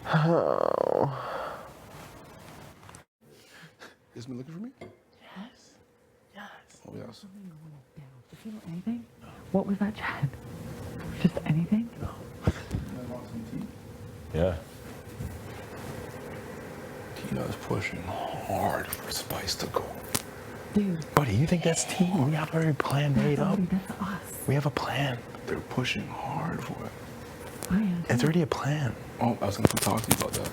Oh. Is been looking for me? Yes. Yes. Oh, yes. Did you know anything? No. What was that chat? Just anything? No. Yeah. Tina is pushing hard for Spice to go. Dude. Buddy, you think that's team? We have our plan made up. That's us. We have a plan. They're pushing hard for it. I am. It's already a plan. Oh, I was going to talk to you about that.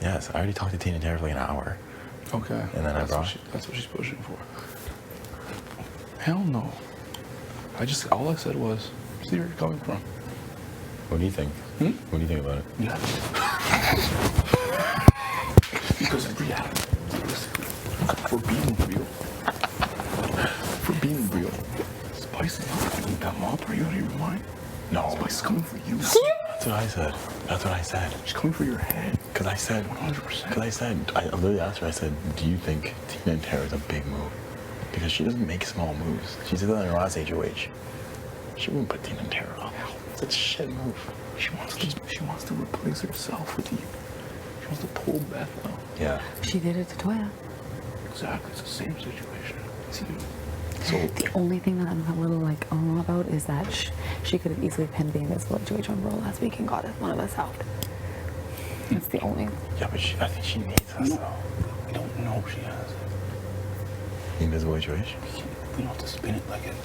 Yes, I already talked to Tina and Tara for like an hour. Okay. And then that's what she's pushing for. Hell no. All I said was, see where you're coming from. What do you think? What do you think about it? Yeah. Because in reality, for being real, Spice is not beating them up. Are you out of your mind? No. Spice is coming for you. That's what I said. That's what I said. She's coming for your head. Because I said, 100%. Because I literally asked her, I said, do you think Tina and Tara is a big move? Because she doesn't make small moves. She did that in her last HOH. She wouldn't put Tina and Tara up. It's a shit move. She wants to replace herself with you. She wants to pull Beth out. Yeah. She did it to Toya. Exactly. It's the same situation. It's you. So the only thing that I'm a little like about is that she could have easily pinned the invisible HOH on Roll last week and got one of us out. That's the only. Yeah, but I think she needs us though. We don't know if she has it. The invisible HOH? We don't have to spin it like it.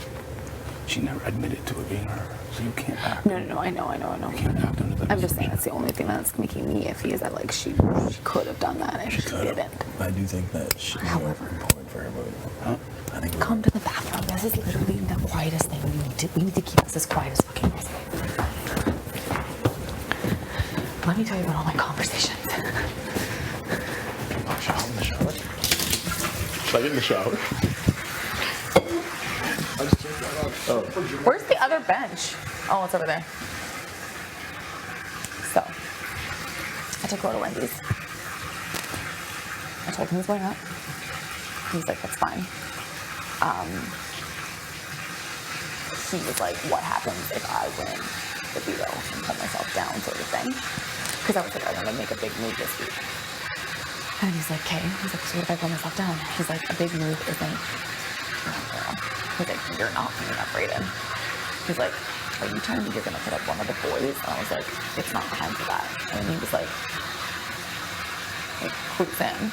She never admitted to it being her, so you can't act. No, I know. You can't act under the. I'm just saying that's the only thing that's making me iffy is that like she could have done that and she didn't. I do think that she's more important for everybody. Huh? I think. Come to the bathroom. This is literally the quietest thing. We need to keep this as quiet as fucking possible. Let me tell you about all my conversations. Should I hop in the shower? Should I get in the shower? Where's the other bench? Oh, it's over there. So, I took Ro to Wendy's. I told him he's going up. He's like, that's fine. He was like, what happens if I win the veto and put myself down sort of thing? Because I was like, I want to make a big move this week. And he's like, okay. He's like, so what if I put myself down? He's like, a big move isn't, he's like, you're not putting up Brayden. He's like, are you telling me you're going to put up one of the boys? And I was like, it's not time for that. And he was like clues in.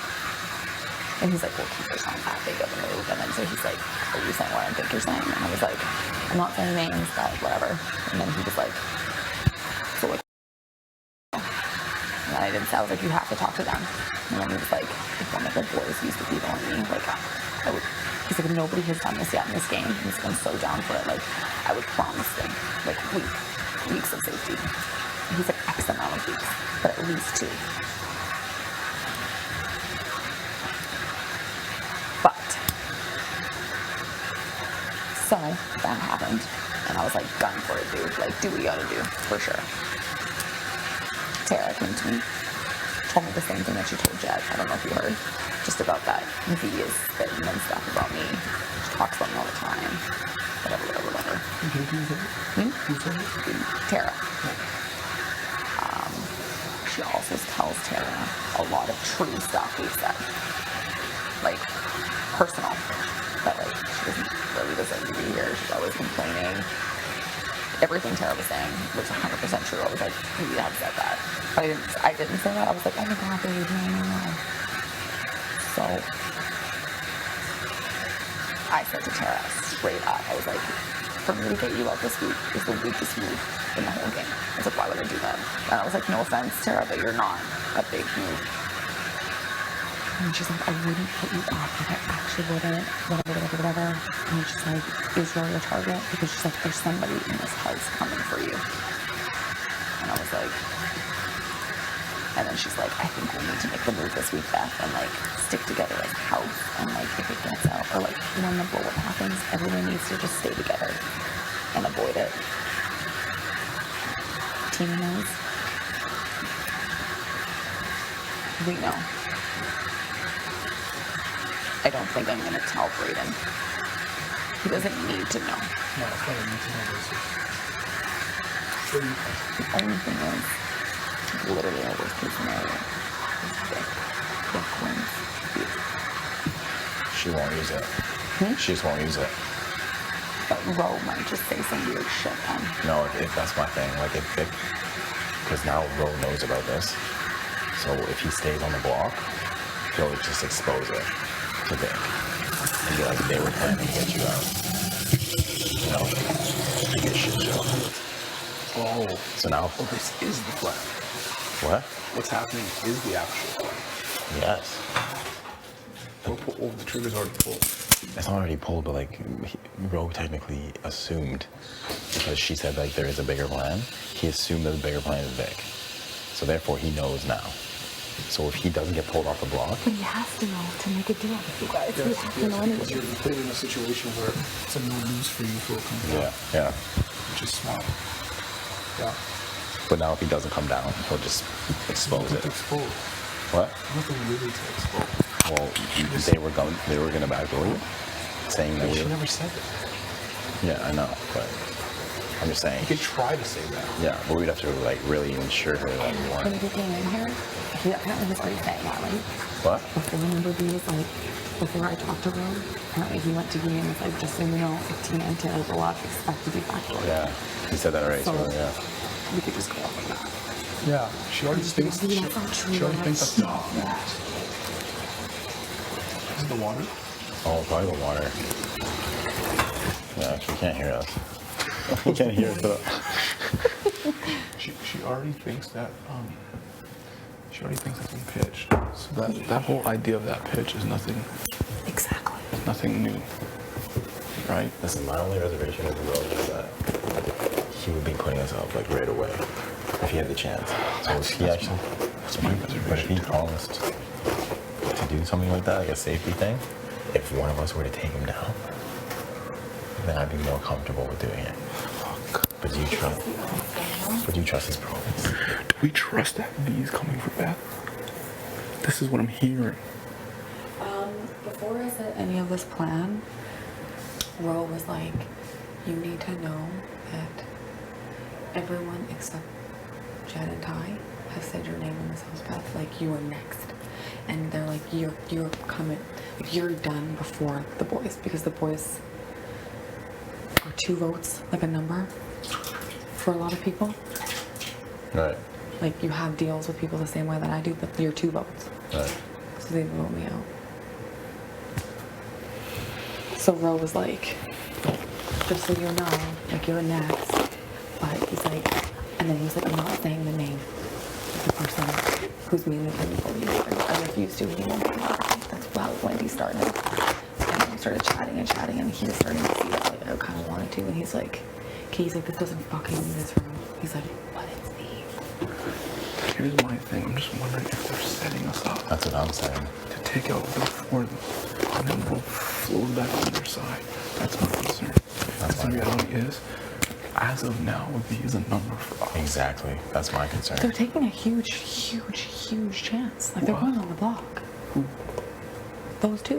And he's like, well, Keeper's not that big of a move. And then so he's like, are you saying what I think you're saying? And I was like, I'm not saying names, but whatever. And then he was like, so like, and I didn't say, I was like, you have to talk to them. And then he was like, if one of the boys used to be on me, like, I would, he's like, nobody has done this yet in this game. He's like, I'm so down for it. Like, I would promise them, like, weeks of safety. And he's like, X amount of weeks, but at least 2. But, so that happened. And I was like, done for it, dude. Like, do what you gotta do, for sure. Tara came to me, told me the same thing that she told Jed. I don't know if you heard. Just about that. V is spitting and stuff about me. She talks about me all the time. Whatever. Tara. She also tells Tara a lot of true stuff we said. Like, personal. That, like, she doesn't really deserve to be here. She's always complaining. Everything Tara was saying was 100% true. I was like, you have said that. But I didn't say that. I was like, oh my god, babe, no. So, I said to Tara straight up, I was like, for me to get you out this week is the weakest move in the whole game. I was like, why would I do that? And I was like, no offense, Tara, but you're not a big move. And she's like, I wouldn't put you up if I actually wouldn't, whatever. And she's like, is Ro your target? Because she's like, there's somebody in this house coming for you. And I was like, and then she's like, I think we'll need to make the move this week, Beth, and like stick together as a house. And like if it gets out, or like when the blow up happens, everyone needs to just stay together and avoid it. Tina knows. We know. I don't think I'm gonna tell Brayden. He doesn't need to know. No, it's not need to know this. The only thing is, literally our worst case scenario. Vic wins. She won't use it. She just won't use it. But Ro might just say some weird shit then. No, if that's my thing. Like, if Vic, because now Ro knows about this. So if he stays on the block, he'll just expose it to Vic. And be like, they were planning to get you out. You know? Be a shit show. Oh. So now, Oh, this is the plan. what? What's happening is the actual plan. Yes. The trigger's already pulled. It's not already pulled, but like, Ro technically assumed, because she said like there is a bigger plan, he assumed that the bigger plan is Vic. So therefore he knows now. So if he doesn't get pulled off the block, But he has to know to make a deal with you guys. He has to know anyway. You're put in a situation where it's a no-lose for you for a come down, yeah. which is smart. Yeah. But now if he doesn't come down, he'll just expose Nothing it. to expose. What? Nothing really to expose. Well, they were gonna backdoor you, saying that She we. never said that. Yeah, I know, but I'm just saying. You could try to say that. Yeah, but we'd have to like really ensure her that we When weren't. he came in here, he apparently was already saying that, right? What? Before, remember, he was like, before I talked to him, apparently he went to me and was like, just so you know, if Tina and Taylor's allowed to expect to be backdoor. Yeah, he said that already. So So- yeah. We could just go off of that. Yeah. She already thinks. That's not true. She already thinks that's the Is it the water? Oh, probably the water. Yeah, she can't hear us. He can't hear us. She already thinks that she already thinks it's been pitched. So that whole idea of that pitch is nothing Exactly. new. Right? Listen, my only reservation with the world is that he would be putting us up like right away if he had the chance. So if he actually, That's my but if reservation. he promised to do something like that, like a safety thing, if one of us were to take him down, then I'd be more comfortable with doing it. Fuck. But do you trust? But do you trust his promise? Do we trust that V is coming for Beth? This is what I'm hearing. Before I said any of this plan, Ro was like, you need to know that everyone except Jed and Ty have said your name in this house, Beth. Like, you are next. And they're like, you're coming, like, you're done before the boys, because the boys are 2 votes, like a number for a lot of people. Right. Like, you have deals with people the same way that I do, but you're 2 votes. Right. So they vote me out. So Ro was like, just so you know, like, you're next. But he's like, and then he was like, I'm not saying the name of the person who's meaning to me. I refuse to. He won't be able to. That's how Wendy started. And we started chatting, and he was starting to see that, like, I kind of wanted to. And he's like, this doesn't fucking mean this room. He's like, but it's me. Here's my thing. I'm just wondering if they're setting us up That's what I'm saying. to take out Bill for them, and then we'll float back on their side. That's my concern. Because the reality is, as of now, V is a number for us. Exactly. That's my concern. They're taking a huge chance. Like, they're What? going on the block. Who? Those 2,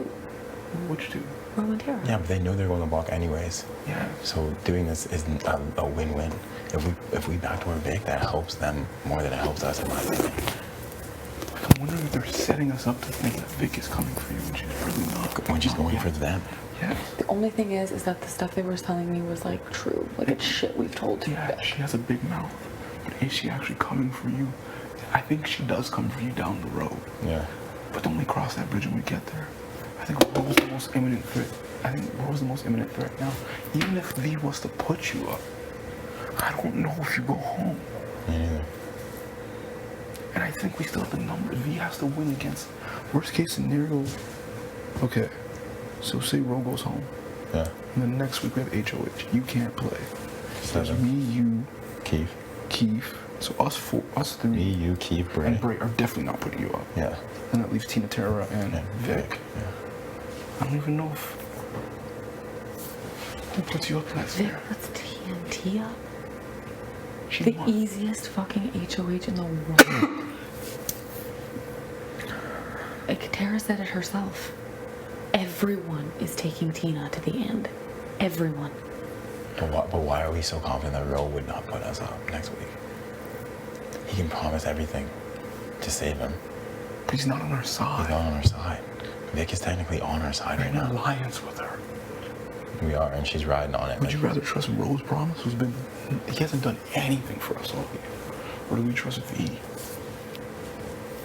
Which two? Ro and Tara. Yeah, but they know they're going to block anyways. Yeah. So doing this isn't a win-win. If we backdoor Vic, that helps them more than it helps us, in my opinion. Like, I'm wondering if they're setting us up to think that Vic is coming for you, and she's really not. When she's going for them. Yeah. The only thing is that the stuff they were telling me was, like, true. Like, it's shit we've told to Yeah, Vic. she has a big mouth. But is she actually coming for you? I think she does come for you down the road. Yeah. But don't we cross that bridge when we get there? I think Ro's the most imminent threat. I think Ro's the most imminent threat now. Even if V was to put you up, I don't know if you go home. Me neither. And I think we still have the numbers. V has to win against worst case scenario. Okay, so say Ro goes home. Yeah. And then next week we have HOH. You can't play. So there's Seven. me, you, Keith. Keith. So us 3. Me, you, Keith, Bray. And Bray are definitely not putting you up. Yeah. And that leaves Tina, Tara, and And Vic. Yeah. I don't even know if... Who puts you up in that Vic scenario? puts TNT up. She The won. easiest fucking HOH in the world. Like, Tara said it herself. Everyone is taking Tina to the end. Everyone. But why are we so confident that Ro would not put us up next week? He can promise everything to save him. But he's not on our side. He's not on our side. Vic is technically on our side right We're in now. alliance with her. We are, and she's riding on it. Would you rather trust Ro's promise, he hasn't done anything for us all year? Or do we trust V?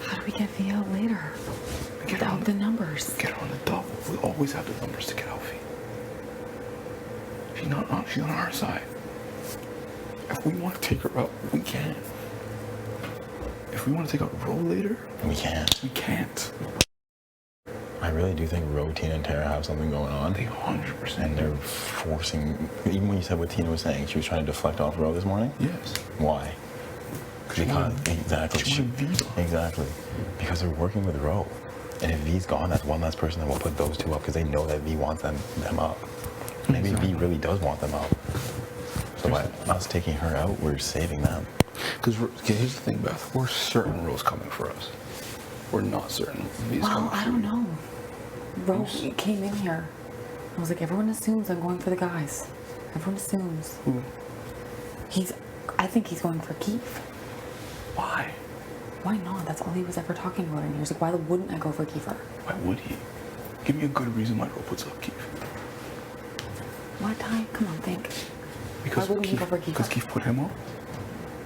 How do we get V out later? Without the numbers. Get her on the double. We always have the numbers to get out V. She's not on our side. If we want to take her out, we can. If we want to take out Ro later, We can't. we can't. I really do think Ro, Tina, and Tara have something going on. They 100%. And they're forcing, even when you said what Tina was saying, she was trying to deflect off Ro this morning? Yes. Why? Exactly. She wanted V on. Exactly. Because they're working with Ro. And if V's gone, that's one less person that will put those two up because they know that V wants them up. Maybe V really does want them out. So by us taking her out, we're saving them. Because here's the thing, Beth. We're certain Ro's coming for us. We're not certain V's Well, coming I for don't you. know. Ro came in here. I was like, everyone assumes I'm going for the guys. Everyone assumes. Who? I think he's going for Keith. Why? Why not? That's all he was ever talking about in here. He's like, why wouldn't I go for Kiefer? Why would he? Give me a good reason why Ro puts up Keith. Why, Ty? Come on, think. Because Why wouldn't he Keith, go for Keith? because Keith put him up.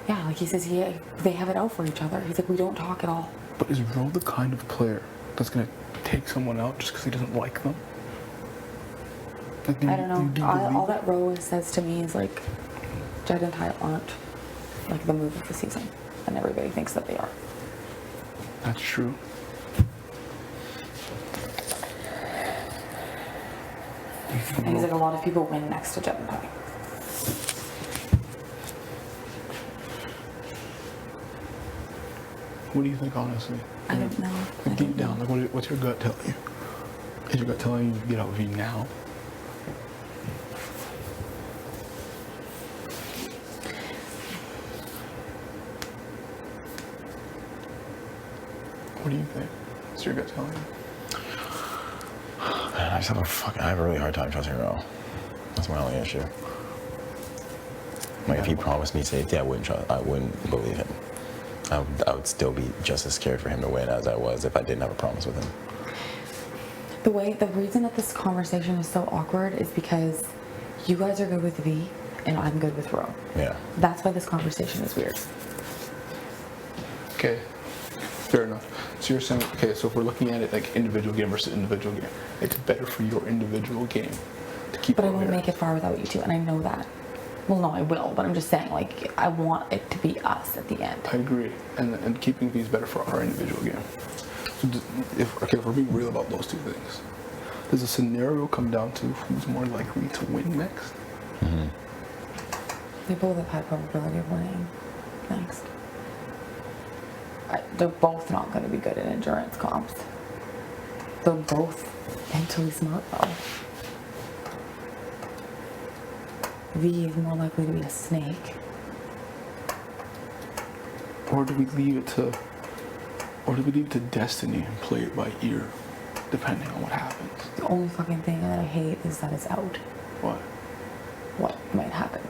Yeah, like he says they have it out for each other. He's like, we don't talk at all. But is Ro the kind of player that's gonna take someone out just because he doesn't like them? Like, I don't know. do you All believe that Ro says to me is like, Jed and Ty aren't like the move of the season, and everybody thinks that they are. that's true? Do you think And he's Ro- like, a lot of people win next to Jed and Ty. What do you think, honestly? I don't know. Like, deep down, like, what's your gut telling you? Is your gut telling you to get out V now? What do you think? What's your gut telling you? Man, I have a really hard time trusting Ro. That's my only issue. Like if he promised me safety, I wouldn't believe him. I would still be just as scared for him to win as I was if I didn't have a promise with him. The reason that this conversation is so awkward is because you guys are good with V and I'm good with Ro. Yeah. That's why this conversation is weird. Okay, fair enough. So you're saying, okay, so if we're looking at it like individual game versus individual game, it's better for your individual game to keep But I over won't here. make it far without you two, and I know that. Well, no, I will, but I'm just saying, like, I want it to be us at the end. I agree, and keeping V is better for our individual game. So if we're being real about those two things, does a scenario come down to who's more likely to win next? Mm-hmm. They both have high probability of winning next. They're both not going to be good at endurance comps. They're both mentally smart, though. V is more likely to be a snake. Or do we leave it to destiny and play it by ear, depending on what happens? The only fucking thing that I hate is that it's out. What? What might happen?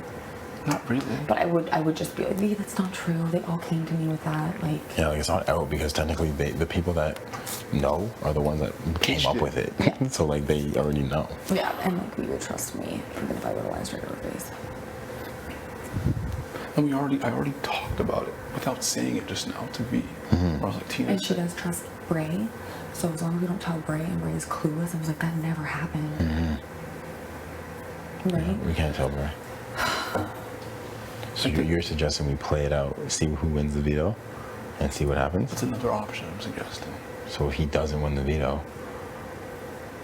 Not really. But I would just be like, V, that's not true. They all came to me with that. Like, Yeah, like it's not out because technically the people that know are the ones that came up with it. Yeah. So like they already know. yeah, and like V would trust me even if I would have lied straight to her face. And I already talked about it without saying it just now to V. Where I was like, Tina, And she does trust Bray, so as long as we don't tell Bray and Bray is clueless, I was like, that never happened. Right? We can't tell her. So you're suggesting we play it out, see who wins the veto, and see what happens? that's another option I'm suggesting. So if he doesn't win the veto,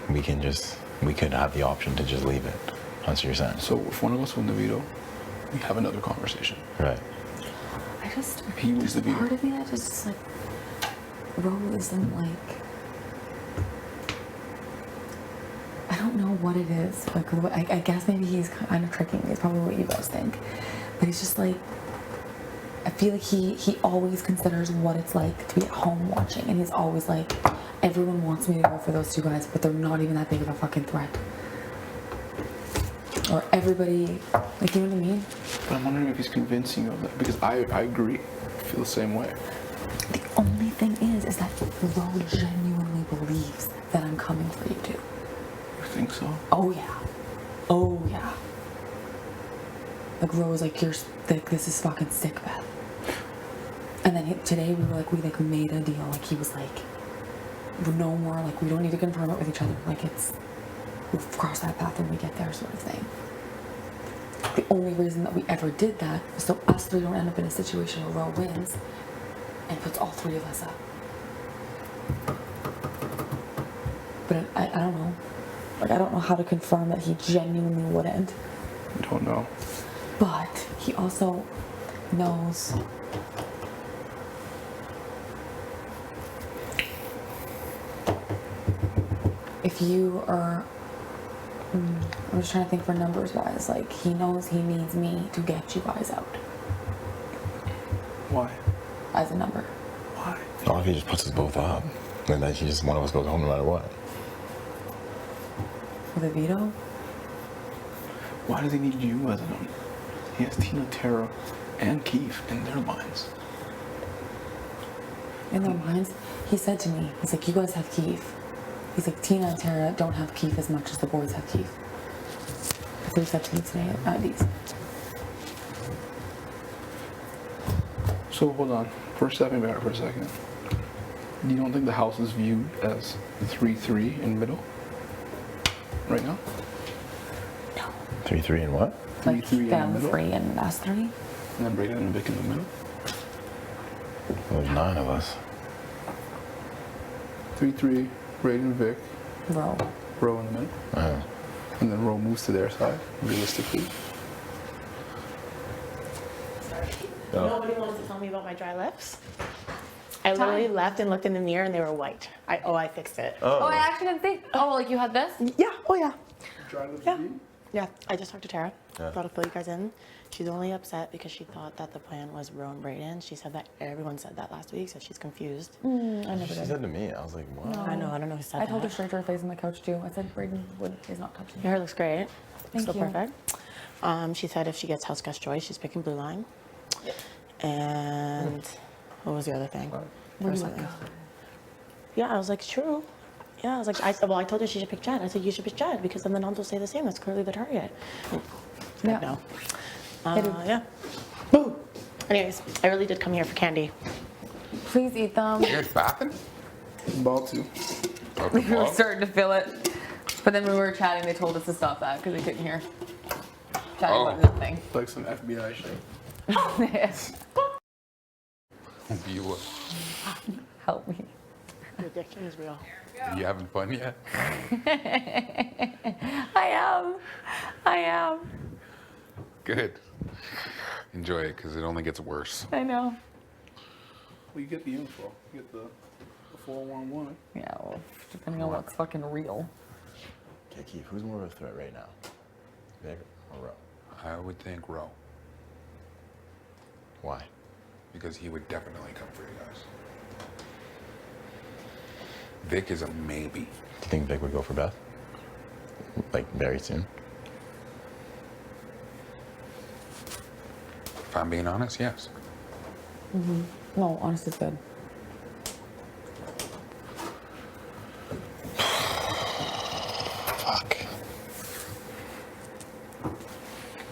we could have the option to just leave it. That's what you're saying. So if one of us win the veto, we have another conversation. Right. I just, If he wins the veto, part of me that just like, Ro isn't like, I don't know what it is. Like, I guess maybe he's kind of tricking me. It's probably what you guys think. But he's just like, I feel like he always considers what it's like to be at home watching. And he's always like, everyone wants me to go for those two guys, but they're not even that big of a fucking threat. Or everybody, like, you know what I mean? but I'm wondering if he's convincing you of that because I agree feel the same way. The only thing is that Ro genuinely believes that I'm coming for you too. You think so? Oh yeah. Oh yeah. Like Ro was like, this is fucking sick, Beth. And then today we made a deal. Like he was like, no more. Like we don't need to confirm it with each other. Like we'll cross that path when we get there, sort of thing. The only reason that we ever did that was so us three don't end up in a situation where Ro wins and puts all three of us up. But I don't know. Like I don't know how to confirm that he genuinely wouldn't. I don't know. But he also knows if you are, I'm just trying to think for numbers wise, like he knows he needs me to get you guys out Why? as a number. Why? Or if he just puts us both up, and then one of us goes home no matter what. With a veto? Why does he need you as a number? He has Tina, Tara, and Keith in their minds. In their minds, he said to me, he's like, you guys have Keith. He's like, Tina and Tara don't have Keith as much as the boys have Keith. That's what he said to me today at D's. So hold on. First, stepping back for a second. You don't think the house is viewed as 3-3 in the middle? Right now? No. 3-3 and what? Like 3-3 in the them middle? three and us three? And then Brayden and Vic in the middle? There's 9 of us. 3-3, Brayden, Vic, Ro. Ro in the middle. Uh-huh. And then Ro moves to their side, realistically. Nobody wanted to tell me about my dry lips. I literally left and looked in the mirror and they were white. I fixed it. Oh, I actually didn't think. Oh, like you had this? Yeah, oh yeah. Dry lips Yeah. deep? Yeah, I just talked to Tara. Yeah. Thought I'd fill you guys in. She's only upset because she thought that the plan was Ro and Brayden. She said that everyone said that last week, so she's confused. I never She did. said to me, I was like, what? I know, I don't know who said I that. told her straight to her face on the couch too. I said Brayden is not touching Your hair looks great. Thank Still you. perfect. She said if she gets house guest choice, she's picking blue line. And what was the other thing? There was something. Yeah, I was like, true. Yeah, I was like, I told her she should pick Jed. I said, you should pick Jed because then the noms will stay the same. That's clearly the target. Yeah. No. I do. Yeah. Boo. Anyways, I really did come here for candy. Please eat them. You guys bathing? About to. Okay, We were well, starting to feel it. But then when we were chatting, they told us to stop that because they couldn't hear. Chatting about nothing. Like some FBI shit. you, Help me. The addiction is real. you having fun yet? I am. Good. Enjoy it, because it only gets worse. I know. Well, you get the info. You get the 411. Yeah, well, depending on what's fucking real. Okay, Keith, who's more of a threat right now? Vic or Ro? I would think Ro, Why? because he would definitely come for you guys. Vic is a maybe. Do you think Vic would go for Beth? Like, very soon? If I'm being honest, yes. No, honest is good. Fuck.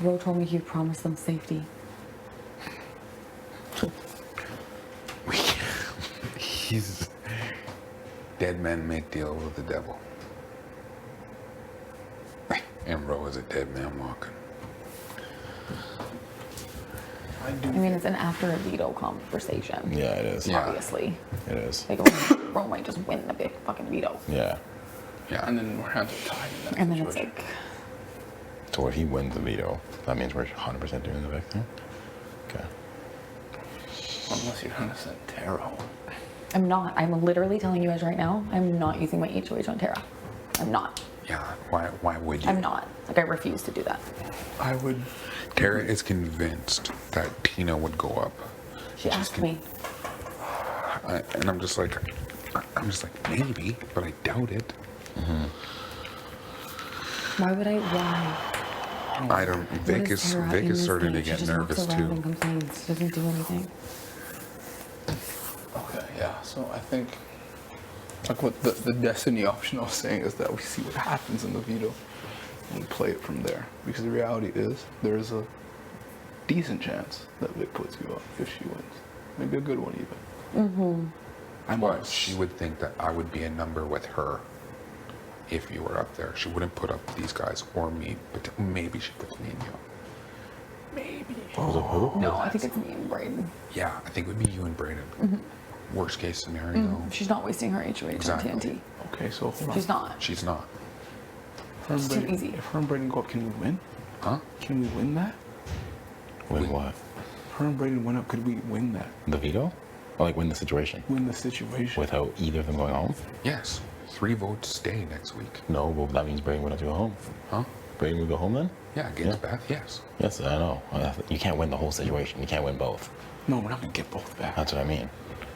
Ro told me he'd promise them safety. He's dead men make deals with the devil. And Ro is a dead man walking. I do. I mean, it's an after a veto conversation. Yeah, it is. Yeah. Obviously. It is. Like, Ro might just win the big fucking veto. Yeah. Yeah. And then we're hands are tied in that And then it's situation. like, So if he wins the veto, that means we're 100% doing the Vic thing? Okay. Unless you're trying to send Tara home. I'm not. I'm literally telling you guys right now, I'm not using my HOH on Tara. I'm not. Yeah. Why would you? I'm not. Like, I refuse to do that. I would. Tara is convinced that Tina would go up. She asked me. And I'm just like maybe, but I doubt it. Why would I? Why? I don't. What Vic is is Tara Vic in is this starting to thing? get She just nervous walks around too. and complains. She doesn't do anything. So I think, like what the destiny option I was saying is that we see what happens in the veto and we play it from there. Because the reality is, there is a decent chance that Vic puts you up if she wins. Maybe a good one even. But she would think that I would be a number with her if you were up there. She wouldn't put up these guys or me, but maybe she puts me and you. Maybe. No, I think it's me and Braden. Yeah, I think it would be you and Brayden. Worst case scenario. She's not wasting her HOH Exactly. on TNT. Okay, so hold on. She's not. She's not. Her and It's too Braden- easy. If her and Braden go up, can we win? Huh? Can we win that? Win what? Her and Braden went up, could we win that? The veto? Or like win the situation? Win the situation? Without either of them going home? Yes. 3 votes stay next week. No, but that means Brayden would have to go home. Huh? Brayden would go home then? Yeah, against Yeah. Beth, yes. Yes, I know. You can't win the whole situation. You can't win both. No, we're not gonna get both back. That's what I mean.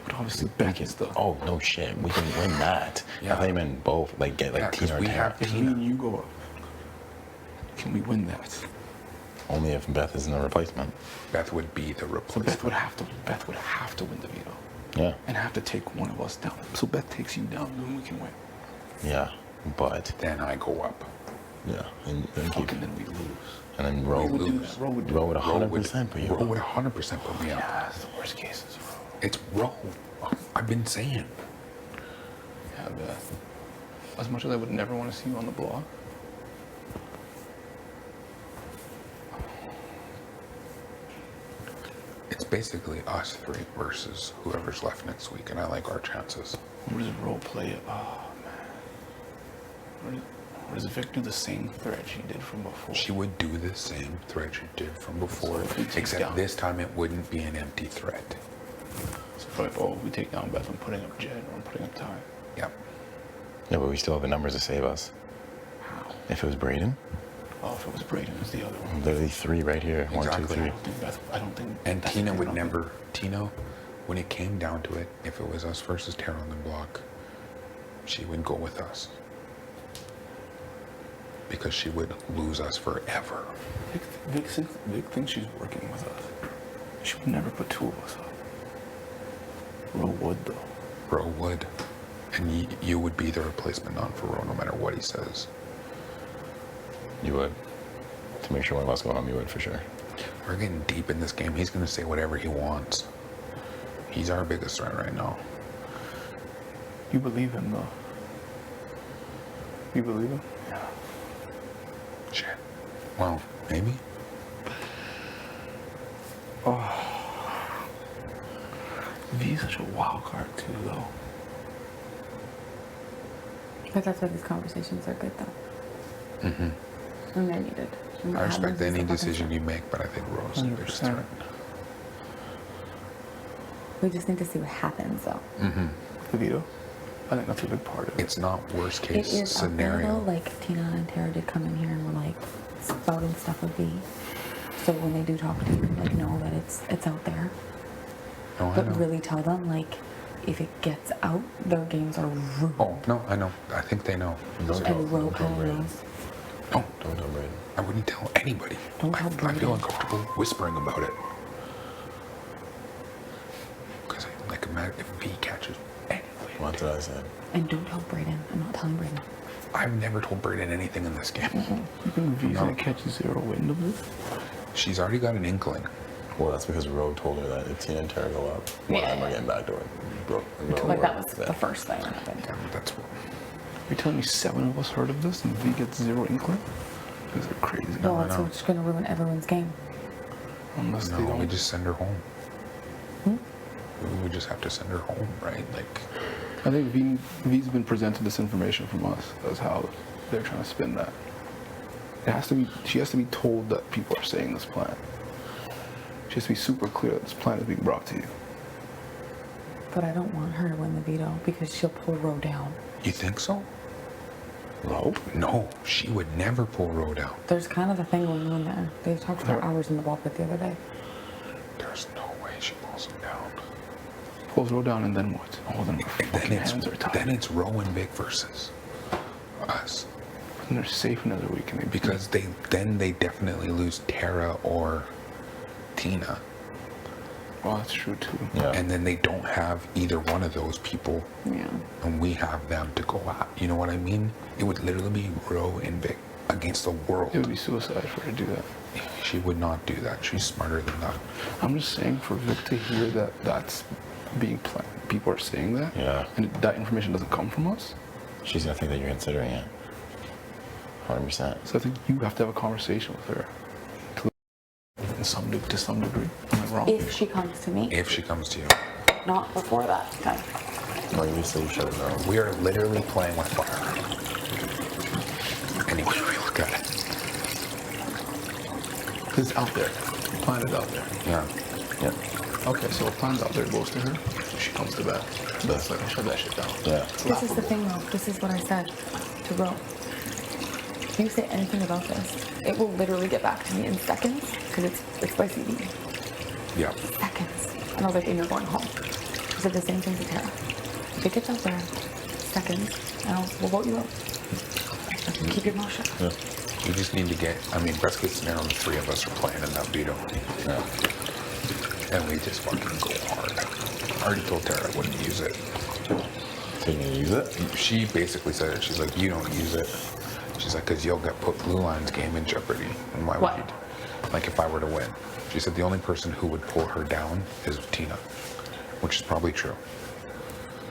But obviously, Beth is the. Oh, no shit. We can win that. Yeah. I thought you meant both. Like, get Yeah, like 'cause Tina or we Tara. have- If me and you go up, can we win that? Only if Beth isn't a replacement. Beth would be the So replacement. Beth would have to. Beth would have to win the veto, Yeah. and have to take one of us down. So Beth takes you down, then we can win. Yeah. But, Then I go up. yeah. And then keep. Fucking then we lose. And then roll. We would do lose. that. Roll would do Roll would that. 100% put you Roll up. would 100% put me up. Yeah, that's the worst cases. It's roll. I've been saying. Yeah, Beth. As much as I would never want to see you on the block. It's basically us 3 versus whoever's left next week, and I like our chances. Where does role play it? Oh man. Where does Vic do the same thread she did from before? She would do the same thread she did from before, So if we take except down- this time it wouldn't be an empty thread. So if like, oh, we take down Beth, I'm putting up Jed, or I'm putting up Ty. Yep. Yeah, but we still have the numbers to save us. How? If it was Brayden, Oh, if it was Braden, it's the other one. literally 3 right here. 1, 2, Exactly. 3. I don't think. And that's Tina the would thing, I don't never, Tina, when it came down to it, if it was us versus Tara on the block, she would go with us. Because she would lose us forever. Vic thinks she's working with us. She would never put 2 of us up. Ro would though. Ro would. And you would be the replacement on for Ro no matter what he says. You would. To make sure one of us go home, you would for sure. We're getting deep in this game. He's going to say whatever he wants. He's our biggest threat right now. You believe him though. You believe him? Yeah. Shit. Well, maybe. V's such a wild card too though. But that's why these conversations are good, though. And they're needed. And I we're respect having any these decision fucking you make, but I think Ro's the biggest 100%. threat. We just need to see what happens, though. The veto. I think that's a big part of it. It's not worst It case is out there, scenario. though. Like, Tina and Tara did come in here and were, like, spouting stuff with V. So when they do talk to you, like, know that it's out there. No, I But know. really tell them, like, if it gets out, their games are ruined. Oh, no, I know. I think they know. And Ro Don't tell kind of Brayden. knows. No, Don't tell Brayden. I wouldn't tell anybody. Don't tell I feel Brayden. uncomfortable whispering about it. Because, like, imagine if B catches anyway. What did I say? And don't tell Brayden. I'm not telling Brayden. I've never told Brayden anything in this game. You think V's No. gonna catch 0 wind of this? She's already got an inkling. Well, that's because Rogue told her that if Tina and Tara go up, one of them are getting backdoor. Like, that was the first thing that happened. That's what. You're telling me 7 of us heard of this and V gets 0 inkling? These are crazy. No, I it's know. just going to ruin everyone's game. Unless they No, don't. we just send her home. We just have to send her home, right? Like, I think V's been presented this information from us. That's how they're trying to spin that. It has to be. She has to be told that people are saying this plan. She has to be super clear that this plan is being brought to you. But I don't want her to win the veto because she'll pull Ro down. you think so? Nope. No, she would never pull Ro down. There's kind of a thing going on there. They talked for hours in the ball pit the other day. There's no way she pulls him down. Pulls Ro down and then what? Oh, then our fucking hands are tied. Then it's Ro and Vic versus us. And they're safe another week. And they Because they definitely lose Tara or Tina. Well, that's true too. Yeah. And then they don't have either one of those people, Yeah. and we have them to go at. You know what I mean? It would literally be Ro and Vic against the world. It would be suicide for her to do that. She would not do that. She's smarter than that. I'm just saying for Vic to hear that that's being planned, people are saying that, Yeah. and that information doesn't come from us. She's gonna think that you're considering it. 100%. So I think you have to have a conversation with her to some degree. Am I wrong? If she comes to me, If she comes to you, not before that time. Well, you said you should have known. we are literally playing with fire. Any way we look at it. Because it's out there. The plan is out there. Yeah. Yeah. Okay, so the plan's out there, goes to her, so she comes to bed. That's like, shut that shit down. Yeah. This is the thing, though. This is what I said to Ro. If you say anything about this, it will literally get back to me in seconds because it's by CD. Yeah. Seconds. And I was like, and you're going home. I said the same thing to Tara. If it gets out there, seconds, and we'll vote you out. Keep your mouth shut. Yeah. We just need to get, I mean, best case scenario, the three of us are playing in that veto. Yeah. And we just fucking go hard. I already told Tara I wouldn't use it. So you're gonna use it? She basically said it. She's like, you don't use it. She's like, because you'll get put Blue Line's game in jeopardy. And why What? would you? Like, if I were to win. She said the only person who would pull her down is Tina, which is probably true.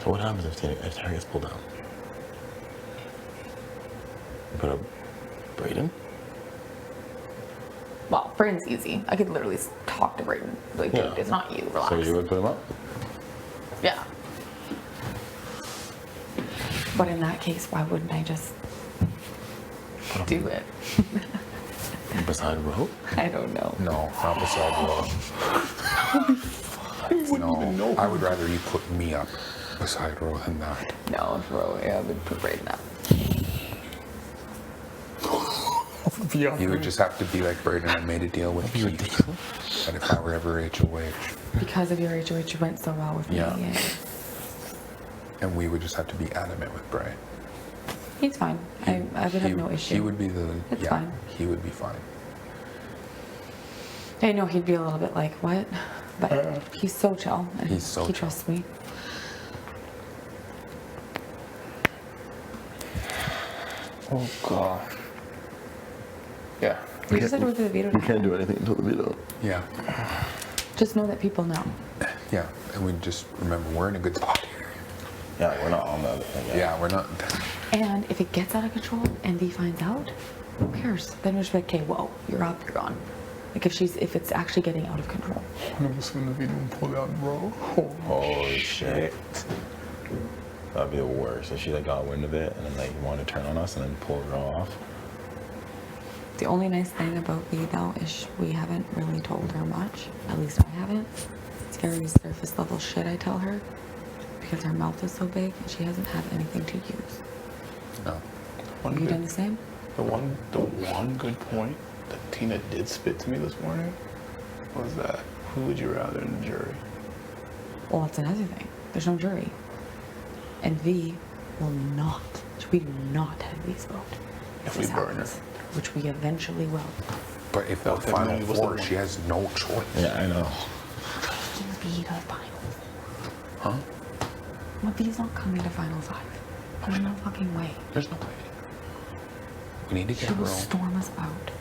So what happens if Tara gets pulled down? You put up Brayden? Well, Brayden's easy. I could literally talk to Brayden. Like, dude, Yeah. it's not you. Relax. So you would put him up? Yeah. But in that case, why wouldn't I just do it? Beside Ro? I don't know. No, not beside Ro. No, I would rather you put me up beside Ro than that. No, Ro, yeah, I would put Brayden up. You would just have to be like Braden. I made a deal with you. And if I were ever HOH, Because of your HOH, you went so well with me. Yeah. and we would just have to be adamant with Bray. He's fine. I would have no issue. He would be the It's fine. He would be fine. I know he'd be a little bit like, what? But he's so chill. And He's so he chill. trusts me. Oh god. Yeah. We just had to go through the veto. We can't do anything until the veto. Yeah, Just know that people know. yeah. And we just remember we're in a good spot here. Yeah, we're not on the other thing yet. Yeah, we're not. And if it gets out of control and V finds out, who cares? Then we're just like, okay, whoa, you're up, you're gone. Like if it's actually getting out of control. One of us in the video and pull out, bro. Oh, Holy shit. That'd be the worst. If she like got wind of it and then like wanted to turn on us and then pull her off. The only nice thing about V though is we haven't really told her much. At least I haven't. It's very surface level shit I tell her because her mouth is so big and she hasn't had anything to use. No. one Have you good- done the same? The one good point that Tina did spit to me this morning was that who would you rather in the jury? Well, that's another thing. There's no jury. And V will not, we do not have V's vote. If this we burn her. happens, which we eventually will. But if the That final definitely was the four, one. she has no choice. Yeah, I know. V to final. Huh? But V's not coming to final five. There's no fucking way. There's no way. We need to She get will Ro. storm us out.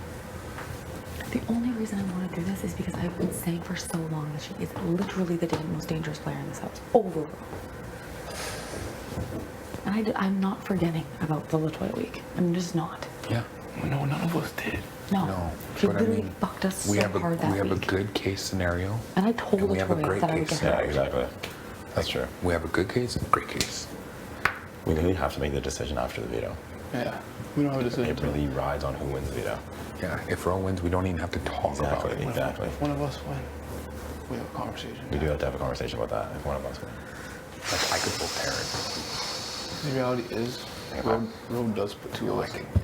The only reason I want to do this is because I've been saying for so long that she is literally the most dangerous player in this house. Overall. And I'm not forgetting about the Latoya week. I'm just not. Yeah. No, none of us did. No. No. She But I literally mean, fucked us we so have hard that we have a week. good case scenario. And I told and we have a Latoya great that I would case. get her Yeah, out. exactly. That's true. We have a good case and a great case. We literally have to make the decision after the veto. Yeah. We don't have a decision. It really rides on who wins the veto. Yeah. If Ro wins, we don't even have to talk about Exactly. it. Exactly. If one of us win, we have a conversation. We do have to have a conversation about that if one of us wins. Like I could vote Taryn. The reality is, Road does put two of No, I us. can. Yeah.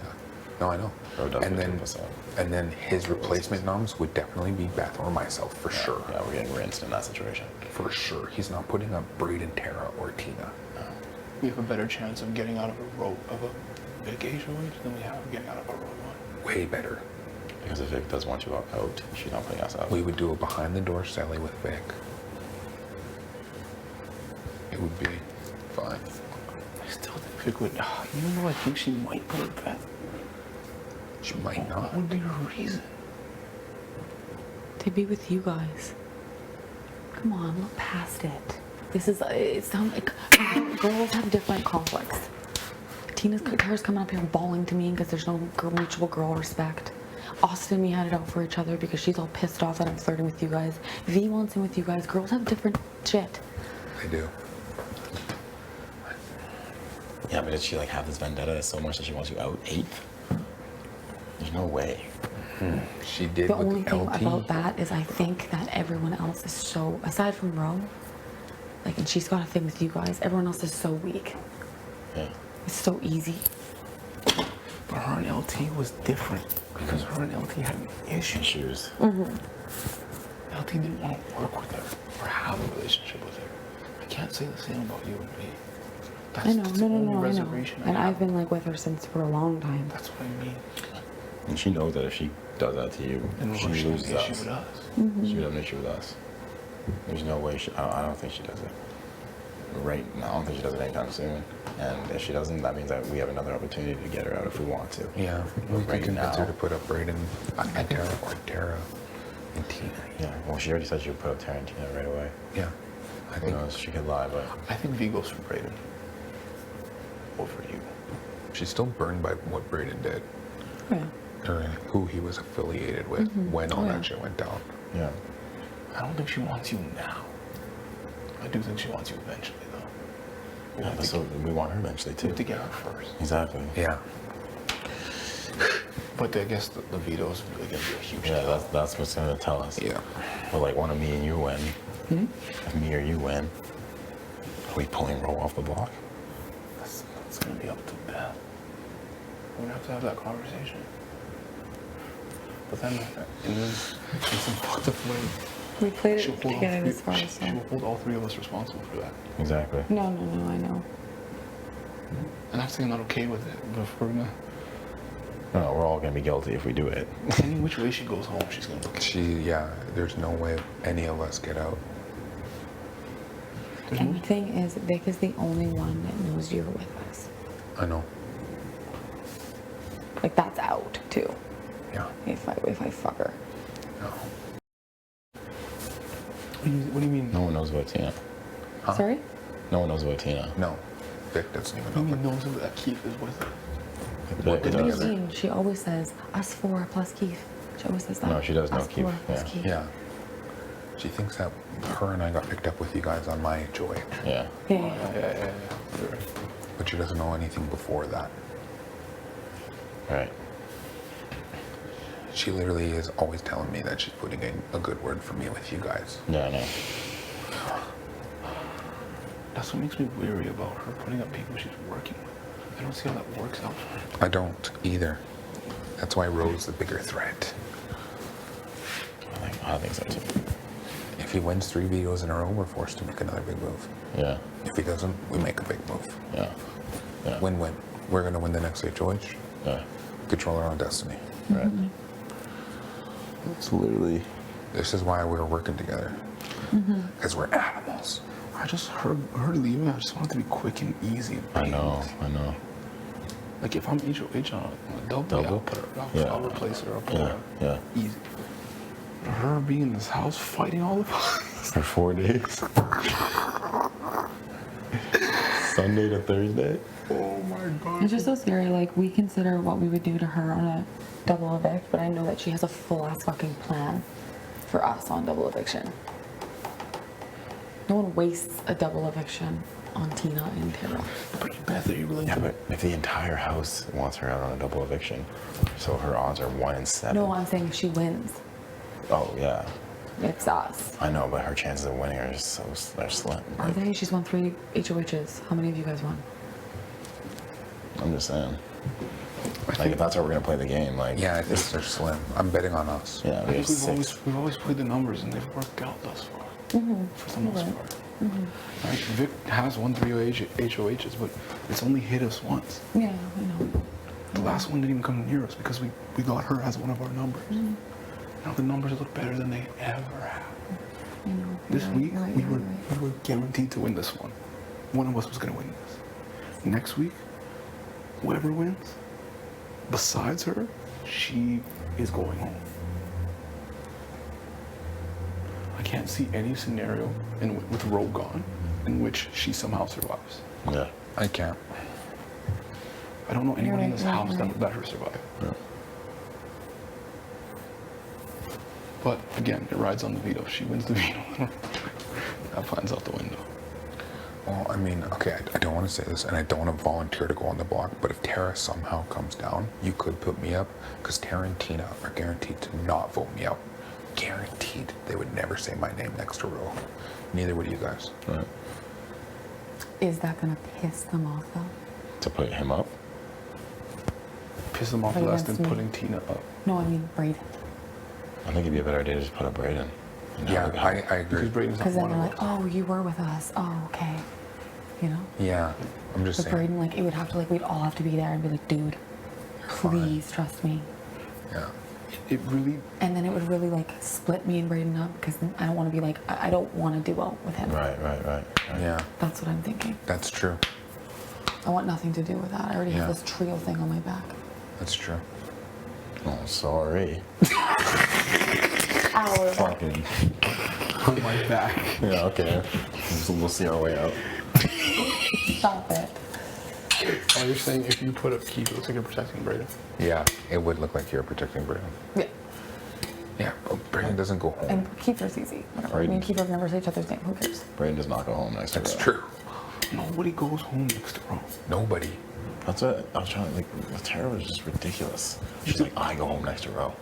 No, I know. Ro does and put then 2%. and then his replacement noms would definitely be Beth or myself for sure. Yeah, we're getting rinsed in that situation. For sure. He's not putting up Braden, Tara, or Tina. We have a better chance of getting out of a vacation week than we have of getting out of a road one. Way better. Because if Vic does want you out, she's not putting us out. We would do a behind the door Sally with Vic. it would be fine. I still think Vic would, even though I think she might put a bet, She might what not. would be her reason? To be with you guys. Come on, look past it. This is, it sounds like girls have different conflicts. Tara's coming up here bawling to me because there's no mutual girl respect. Austin and me had it out for each other because she's all pissed off that I'm flirting with you guys. V wants in with you guys. Girls have different shit. They do. Yeah, but did she like have this vendetta so much that she wants you out 8th? There's no way. She did The with only thing LT. about that is I think that everyone else is so, aside from Ro, like, and she's got a thing with you guys, everyone else is so weak. Yeah. It's so easy. But her and LT was different because her and LT had issues. Issues. LT didn't want to work with her or have a relationship with her. I can't say the same about you and me. That's, I know, that's no, the only I know. reservation I And have. I've been like with her since for a long time. That's what I mean. And she knows that if she does that to you, And she we're going loses to issue us. with us. She would have an issue with us. There's no way I don't think she does it. Right now, I don't think she does it anytime soon. And if she doesn't, that means that we have another opportunity to get her out if we want to. Yeah, we Right can convince her now. to put up Brayden, Tara, or Tara and Tina. Yeah, well, she already said she would put up Tarantino right away. Yeah, I Who think knows? She could lie, but I think V goes for Brayden over you. she's still burned by what Brayden did, Yeah. or who he was affiliated with when all Oh, yeah. that shit went down. yeah. I don't think she wants you now. I do think she wants you eventually, though. We Yeah, have but to, so we want her eventually we too. have to get her first. Exactly. Yeah, But I guess the veto is really going to be a huge Yeah, deal. that's what's gonna tell us. yeah. But like, one of me and you win. If me or you win, are we pulling Ro off the block? That's going to be up to Beth. We're going to have that conversation. But then, in some fucked up way, We played she'll it hold, all together three, as far as she'll hold all three of us responsible for that. Exactly. No, I know. And I'm saying I'm not okay with it. But if we're going No, we're all gonna be guilty if we do it. to, any which way she goes home, she's going to look at There's no way any of us get out. And the thing is, Vic is the only one that knows you're with us. I know. Like, that's out, too. Yeah. If I fuck her. No. What do you mean? No one knows about Tina. Sorry? No one knows about Tina. No. Vic doesn't even What do you know. mean knows that Keith is with her? But What it What does. do you mean? She always says, us four plus Keith. She always says that. No, she does know Us Keith, four plus yeah. Keith. Yeah. She thinks that her and I got picked up with you guys on my HOH, Yeah. Yeah. Yeah. You're right. but she doesn't know anything before that. Right. She literally is always telling me that she's putting in a good word for me with you guys. Yeah, I know. That's what makes me weary about her putting up people she's working with. I don't see how that works out for her. I don't either. That's why Ro's the bigger threat. I think so too. If he wins 3 vetoes in a row, we're forced to make another big move. Yeah. If he doesn't, we make a big move. Yeah. Yeah. Win-win. We're gonna win the next HOH. Yeah. Control our own destiny. Right. It's literally. This is why we're working together. Because we're animals. I just her leaving. I just want it to be quick and easy. And I know. painless. I know. Like if I'm HOH on a double, Double? I'll put her. Yeah. I'll replace her. I'll put Yeah. her. Yeah. Easy. But her being in this house fighting all of us. For 4 days. Sunday to Thursday. Oh my god. It's just so scary. Like, we consider what we would do to her on a double evict, but I know that she has a full-ass fucking plan for us on double eviction. No one wastes a double eviction on Tina and Tara. But Beth, are you willing Yeah, to? but if the entire house wants her out on a double eviction, so her odds are 1 in 7. No, I'm saying if she wins, Oh yeah, it's us. I know, but her chances of winning are just they're slim. Are they? She's won 3 HOHs. How many of you guys won? I'm just saying. Like if that's how we're gonna play the game, like Yeah, I think they're slim. I'm betting on us. yeah, I we have think 6. we've always played the numbers and they've worked out thus far. For the most part. Right? Vic has won 3 HOHs, but it's only hit us once. Yeah, I know. The last one didn't even come near us because we got her as one of our numbers. Now the numbers look better than they ever have. I know. This You're week, right, we you're were right. guaranteed to win this one. one of us was going to win this. Next week, whoever wins, besides her, she is going home. I can't see any scenario with Ro gone in which she somehow survives. Yeah. I can't. I don't know anybody in this right, house right. that would let her survive. Yeah. But again, it rides on the veto. If she wins the veto, that plan's out the window. Well, I mean, okay, I don't want to say this, and I don't want to volunteer to go on the block, but if Tara somehow comes down, you could put me up, because Tara and Tina are guaranteed to not vote me out. Guaranteed. They would never say my name next to Ro. Neither would you guys. Right. Is that gonna piss them off though? To put him up? Piss them off But less than against me. putting Tina up. No, I mean Braden. I think it'd be a better idea to just put up Brayden. And Yeah, have it go. I Because agree. Braden's not Because then one they're of like, us. oh, you were with us. Oh, okay. You know? Yeah, I'm just But saying. Braden, like, it would have to, like, we'd all have to be there and be like, dude, please trust me. Yeah. It really, And then it would really, like, split me and Braden up because then I don't want to be like, I don't want to duo with him. Right. Yeah, That's what I'm thinking. that's true. I want nothing to do with that. I already Yeah. have this trio thing on my back. That's true. Oh, sorry. Ow. Fucking. on my back. Yeah, okay. We'll see our way out. Stop it. Oh, you're saying if you put up Keith, it looks like you're protecting Braden. Yeah, it would look like you're protecting Braden. Yeah. Yeah, but Braden doesn't go home. And Kiefer's easy. Whatever. Me and Kiefer have never said each other's name. Who cares? Brayden does not go home next to That's Ro. true. Nobody goes home next to Ro. Nobody. That's what I was trying to, like, Tara was just ridiculous. She's like, I go home next to Ro.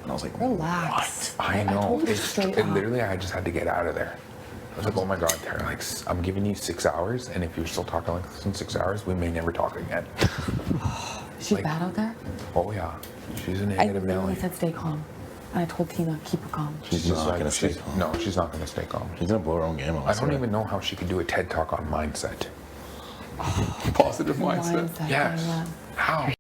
And I was like, Relax. I I know. told you It's straight it up. literally, I just had to get out of there. I was like, oh my God, Tara, like, I'm giving you 6 hours, and if you're still talking like this in 6 hours, we may never talk again. She's like- bad out there? Oh yeah, she's a I negative literally Nelly. said stay calm. And I told Tina, keep her calm. She's not like- gonna stay she's- calm. No, she's not gonna stay calm. She's gonna blow her own game on I don't even know how she could do a TED talk on mindset. Positive mindset. Yes. Yeah. How?